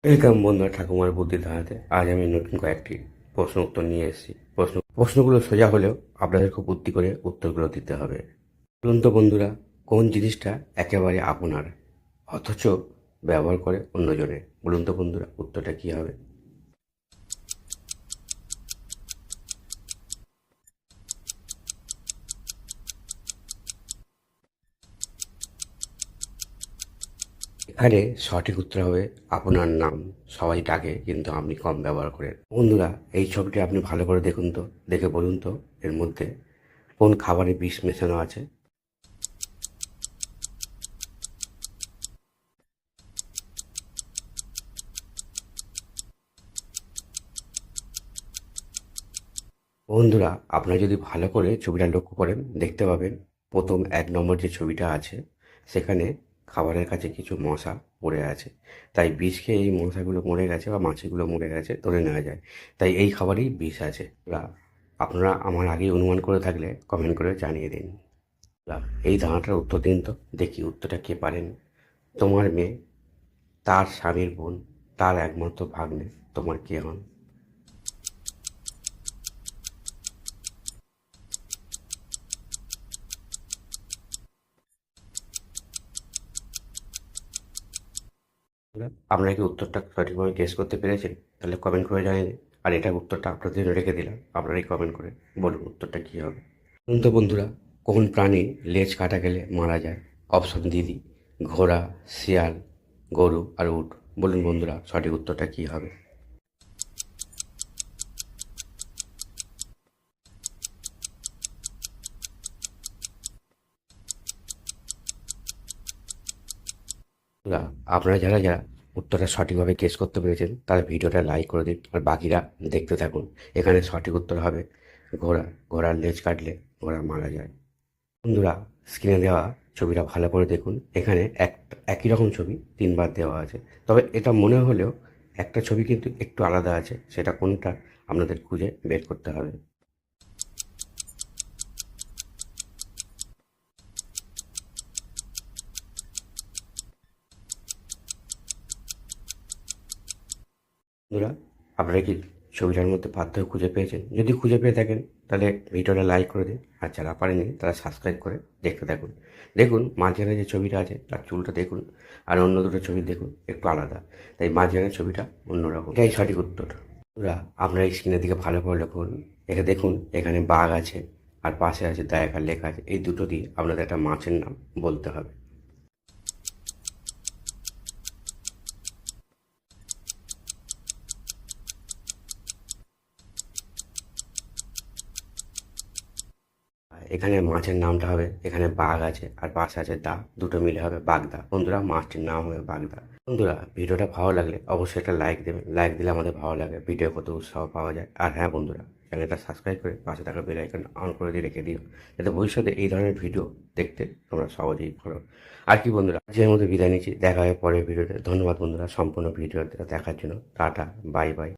Welcome বন্ধুরা ঠাকুমার বুদ্ধি ধারাতে। আজ আমি নতুন কয়েকটি প্রশ্ন উত্তর নিয়ে এসেছি। প্রশ্নগুলো সোজা হলেও আপনাদের খুব বুদ্ধি করে উত্তরগুলো দিতে হবে। বলুন তো বন্ধুরা, কোন জিনিসটা একেবারে আপনার অথচ ব্যবহার করে অন্যজনে? বলুন তো বন্ধুরা, উত্তরটা কি হবে? এখানে সঠিক উত্তর হবে আপনার নাম। সবাই ডাকে কিন্তু আপনি কম ব্যবহার করেন। বন্ধুরা, এই ছবিটি আপনি ভালো করে দেখুন তো, দেখে বলুন তো এর মধ্যে কোন খাবারে বিষ মেশানো আছে? বন্ধুরা, আপনারা যদি ভালো করে ছবিটা লক্ষ্য করেন দেখতে পাবেন প্রথম ১ নম্বর যে ছবিটা আছে সেখানে খাবারের কাছে কিছু মশা পড়ে আছে। তাই বিষ খেয়ে এই মশাগুলো মরে গেছে বা মাছিগুলো মরে গেছে ধরে নেওয়া যায়। তাই এই খাবারেই বিষ আছে। আপনারা আমার আগেই অনুমান করে থাকলে কমেন্ট করে জানিয়ে দিন। এই ধাঁধাটার উত্তর দিন তো, দেখি উত্তরটা কে পারেন। তোমার মেয়ে, তার স্বামীর বোন, তার একমাত্র ভাগ্নে, তোমার কে হন? আপনারা কি উত্তরটা সঠিকভাবে গেস করতে পেরেছেন? তাহলে কমেন্ট করে জানিয়ে দিন। আর এটার উত্তরটা আপনাদের জন্য রেখে দিলাম, আপনারাই কমেন্ট করে বলুন উত্তরটা কী হবে। শুনুন তো বন্ধুরা, কোন প্রাণী লেজ কাটা গেলে মারা যায়? অপশন দিয়ে দিই: ঘোড়া, শিয়াল, গরু আর উট। বলুন বন্ধুরা, সঠিক উত্তরটা কী হবে? বন্ধুরা, আপনারা যারা যারা উত্তরটা সঠিকভাবে গেস করতে পেরেছেন তারা ভিডিওটা লাইক করে দিন আর বাকিরা দেখতে থাকুন। এখানে সঠিক উত্তর হবে ঘোড়া। ঘোড়ার লেজ কাটলে ঘোড়া মারা যায়। বন্ধুরা, স্ক্রিনে দেওয়া ছবিটা ভালো করে দেখুন। এখানে একই রকম ছবি ৩ বার দেওয়া আছে, তবে এটা মনে হলেও একটা ছবি কিন্তু একটু আলাদা আছে। সেটা কোনটা আপনাদের খুঁজে বের করতে হবে। বন্ধুরা, আপনারা কি ছবিটার মধ্যে পার্থক্য খুঁজে পেয়েছেন? যদি খুঁজে পেয়ে থাকেন তাহলে ভিডিওটা লাইক করে দিন, আর যারা পারেনি তারা সাবস্ক্রাইব করে দেখতে থাকুন। দেখুন মাঝখানে যে ছবিটা আছে তার চুলটা দেখুন, আর অন্য দুটো ছবি দেখুন একটু আলাদা। তাই মাঝখানের ছবিটা অন্যরকম। এটাই সঠিক উত্তর। বন্ধুরা, আপনারা এই স্ক্রিনের দিকে ভালো করে লক্ষ্য করুন। এখানে দেখুন, এখানে বাঘ আছে আর পাশে আছে দায়াকার লেখা আছে। এই দুটো দিয়ে আপনাদের একটা মাছের নাম বলতে হবে। এখানে মাছের নামটা হবে, এখানে বাঘ আছে আর পাশে আছে দা, দুটো মিলে হবে বাগদা। বন্ধুরা, মাছটির নাম হবে বাগদা। বন্ধুরা, ভিডিওটা ভালো লাগলে অবশ্যই একটা লাইক দেবেন। লাইক দিলে আমাদের ভালো লাগে, ভিডিও কত উৎসাহ পাওয়া যায়। আর হ্যাঁ বন্ধুরা, চ্যানেলটা সাবস্ক্রাইব করে পাশে থাকা বেল আইকন অন করে দিয়ে রেখে দিও, যাতে ভবিষ্যতে এই ধরনের ভিডিও দেখতে তোমরা সহজেই করো। আর কি বন্ধুরা, আজকের মধ্যে বিদায় নিচ্ছি। দেখা হয় পরের ভিডিওতে। ধন্যবাদ বন্ধুরা সম্পূর্ণ ভিডিওটা দেখার জন্য। Tata, bye bye.